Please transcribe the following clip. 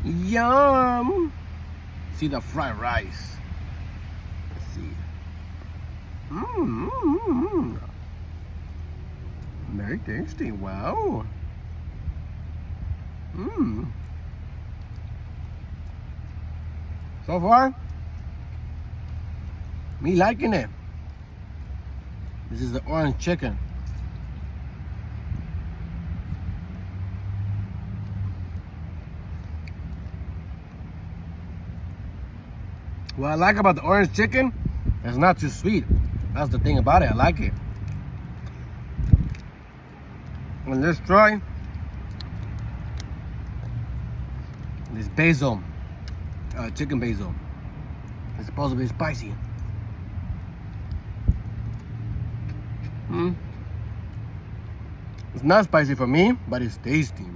Yum. See the fried rice. Let's see. Mmm. Very tasty. Wow. Mmm. So far, me liking it. This is the orange chicken. What I like about the orange chicken, it's not too sweet. That's the thing about it. I like it. And let's try this basil, chicken basil. It's supposed to be spicy. It's not spicy for me, but it's tasty.